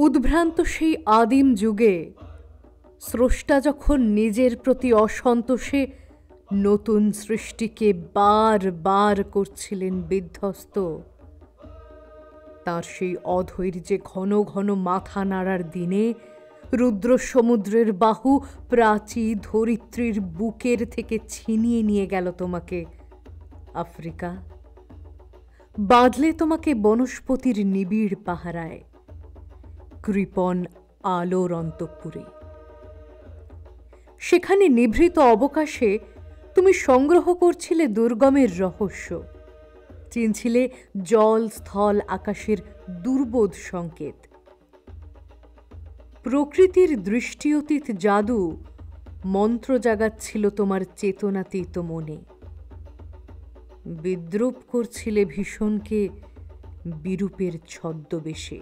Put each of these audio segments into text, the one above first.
উদ্ভ্রান্ত সেই আদিম যুগে স্রষ্টা যখন নিজের প্রতি অসন্তোষে নতুন সৃষ্টিকে বার বার করছিলেন বিধ্বস্ত, তাঁর সেই অধৈর্যে ঘন ঘন মাথা নাড়ার দিনে রুদ্র সমুদ্রের বাহু প্রাচী ধরিত্রীর বুকের থেকে ছিনিয়ে নিয়ে গেল তোমাকে আফ্রিকা, বাঁধলে তোমাকে বনস্পতির নিবিড় পাহারায়, কৃপণ আলোর অন্তঃপুরে। সেখানে নিভৃত অবকাশে তুমি সংগ্রহ করছিলে দুর্গমের রহস্য, চিনছিলে জল স্থল আকাশের দুর্বোধ সংকেত। প্রকৃতির দৃষ্টিঅতীত জাদু মন্ত্র জাগাচ্ছিল তোমার চেতনাতীত মনে। বিদ্রূপ করছিলে ভীষণকে বিরূপের ছদ্মবেশে।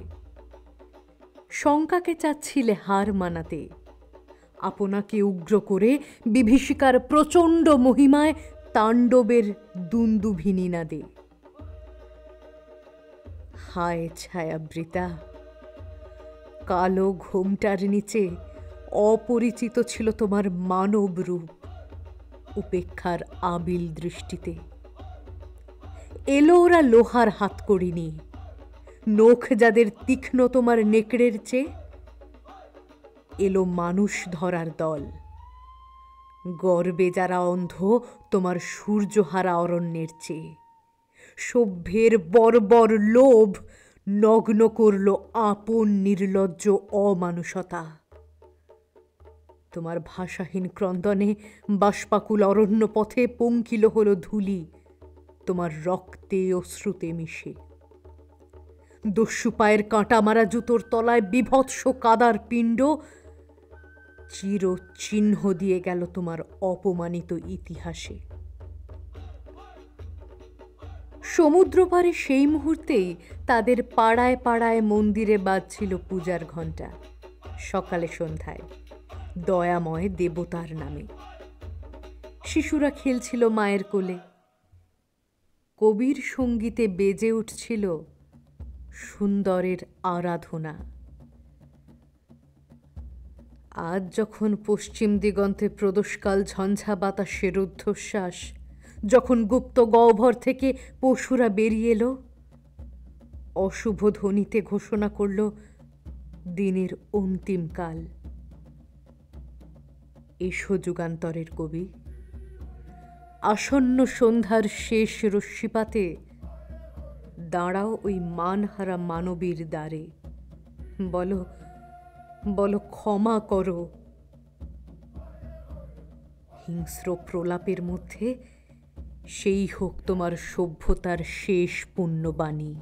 শঙ্কাকে চাচ্ছিলে হার মানাতে, আপনাকে উগ্র করে বিভীষিকার প্রচণ্ড মহিমায় তাণ্ডবের দুন্দুভিনী নাদে। হায় ছায়াবৃতা, কালো ঘোমটার নিচে অপরিচিত ছিল তোমার মানব রূপ উপেক্ষার আবিল দৃষ্টিতে। এলো ওরা লোহার হাতকড়ি নিয়ে, নখ যাদের তীক্ষ্ণ তোমার নেকড়ের চেয়ে, এলো মানুষ ধরার দল, গর্বে যারা অন্ধ তোমার সূর্যহারা অরণ্যের চেয়ে। সভ্যের বর্বর লোভ নগ্ন করল আপন নির্লজ্জ অমানুষতা। তোমার ভাষাহীন ক্রন্দনে বাষ্পাকুল অরণ্য পথে পঙ্কিল হল ধূলি তোমার রক্তে অশ্রুতে মিশে। দস্যু পায়ের কাঁটা মারা জুতোর তলায় বিভৎস কাদার পিণ্ড চির চিহ্ন দিয়ে গেল তোমার অপমানিত ইতিহাসে। সমুদ্র পারে সেই মুহূর্তেই তাদের পাড়ায় পাড়ায় মন্দিরে বাজছিল পূজার ঘণ্টা, সকালে সন্ধ্যায়, দয়াময় দেবতার নামে। শিশুরা খেলছিল মায়ের কোলে, কবির সঙ্গীতে বেজে উঠছিল সুন্দরের আরাধনা। আজ যখন পশ্চিম দিগন্তে প্রদোষকাল ঝঞ্ঝা বাতাসের রুদ্ধশ্বাস, যখন গুপ্ত গহ্বর থেকে পশুরা বেরিয়ে এলো, অশুভ ধ্বনিতে ঘোষণা করল দিনের অন্তিম কাল। এসো যুগান্তরের কবি, আসন্ন সন্ধ্যার শেষ রশ্মিপাতে দাঁড়াও ওই মানহারা মানবীর দ্বারে, বলো বলো ক্ষমা করো। হিংস্র প্রলাপের মধ্যে সেই হোক তোমার সভ্যতার শেষ পুণ্যবাণী।